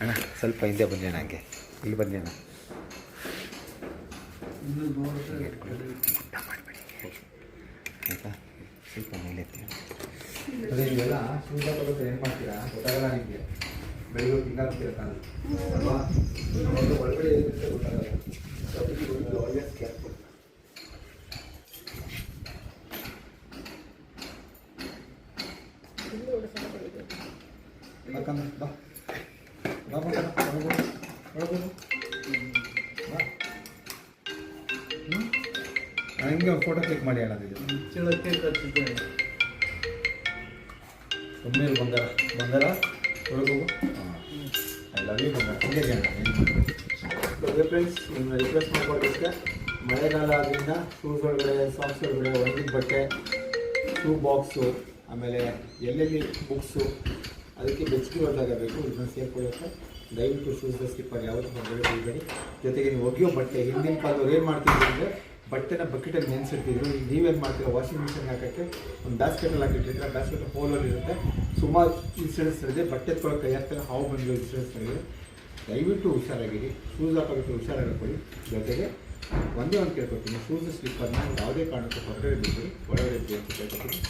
ಅಣ್ಣ ಸ್ವಲ್ಪ ಹಿಂದೆ ಬಂದೆ ನನಗೆ ಇಲ್ಲಿ ಬಂದೆ ಅಣ್ಣ ಮಾಡಬೇಡಿ ಆಯಿತಾ ಸ್ವಲ್ಪ ಮೇಲೆ ಅದೇ ನೀವೆಲ್ಲ ಶೂಸ್ ಹಾಕೋದು ಏನು ಮಾಡ್ತೀರಾ ಗೊತ್ತಾಗಲ್ಲ ನಿಮಗೆ ಬೆಳಿಗ್ಗೆ ತಿಂಗಾಗ್ತೀರ ಕಾಲ ಅಲ್ವಾ ಒಳಗಡೆ ಏನಿರುತ್ತೆ ಗೊತ್ತಾಗಲ್ಲ ಒಳ್ಳೆ ಕೇರ್ಫುಲ್ ಯಾಕಂದ್ರೆ ಬಾ ಬಾ ಒಳಗೋದು ಹಂಗೆ ಫೋಟೋ ಕ್ಲಿಕ್ ಮಾಡಿ ಹೇಳೋದಿದೆ ಸುಮ್ಮನೆ ಬಂಗಾರ ಒಳಗೋಗು ಹಾಂ ಐ ಲವ್ ಯು ಬಂಗಾರ ಹಂಗೆ ಫ್ರೆಂಡ್ಸ್ ನಿಮ್ಮನ್ನ ರಿಕ್ವೆಸ್ಟ್ ಮಾಡ್ಕೊಳ್ಳೋದಕ್ಕೆ ಮಳೆಗಾಲ ಆದ್ದರಿಂದ ಶೂಸ್ ಒಳಗಡೆ ಸಾಕ್ಸ್ ಒಳಗಡೆ ಒಣಗಿದ ಬಟ್ಟೆ ಶೂ ಬಾಕ್ಸು ಆಮೇಲೆ ಎಲ್ಲೆಲ್ಲಿ ಬುಕ್ಸು ಅದಕ್ಕೆ ಬೆಚ್ಚಗೆ ಹೊರದಾಗಬೇಕು ಇದನ್ನು ಸೇರ್ಕೊಳ್ಳೋಕ್ಕೆ ದಯವಿಟ್ಟು ಶೂಸ್ ಸ್ಲಿಪ್ಪರ್ ಯಾವತ್ತೂ ಹೊರಗಡೆ ಬಿಡಬೇಡಿ. ಜೊತೆಗೆ ನೀವು ಒಗೆಯೋ ಬಟ್ಟೆ ಹಿಂದಿನ ಕಾಲದವ್ರು ಏನು ಮಾಡ್ತಿದ್ರು ಅಂದರೆ ಬಟ್ಟೆನ ಬಕೆಟಲ್ಲಿ ನೆನೆಸಿರ್ತಿದ್ರು. ಈಗ ನೀವೇನು ಮಾಡ್ತೀರಾ ವಾಷಿಂಗ್ ಮಿಷಿನ್ಗೆ ಹಾಕೋಕ್ಕೆ ಒಂದು ಬ್ಯಾಸ್ಕೆಟಲ್ಲಿ ಹಾಕಿಟ್ಟಿದ್ರೆ ಬ್ಯಾಸ್ಕೆಟ್ ಹೋಲಲ್ಲಿ ಇರುತ್ತೆ. ಸುಮಾರು ಇನ್ಸಿಡೆಂಟ್ಸ್ ಇದೆ ಬಟ್ಟೆ ತೊಗೊಳಕ್ಕೆ ಕೈ ಹಾಕ್ತಾರೆ ಹಾವು ಬಂದಿರೋ ಇನ್ಸಿಡೆಂಟ್ಸ್ಗಳಿದೆ. ದಯವಿಟ್ಟು ಹುಷಾರಾಗಿರಿ. ಶೂಸ್ ಹಾಕೋದಕ್ಕೆ ಹುಷಾರಾಗಿಕೊಳ್ಳಿ. ಜೊತೆಗೆ ಒಂದೇ ಒಂದು ಕೇಳ್ಕೊತೀನಿ ಶೂಸ್ ಸ್ಲಿಪ್ಪರ್ನ ಯಾವುದೇ ಕಾರಣಕ್ಕೂ ಹೊರಗಡೆ ಬಿಟ್ಟು ಒಳಗಡೆ ಅಂತ ಕೇಳ್ಕೊತೀನಿ.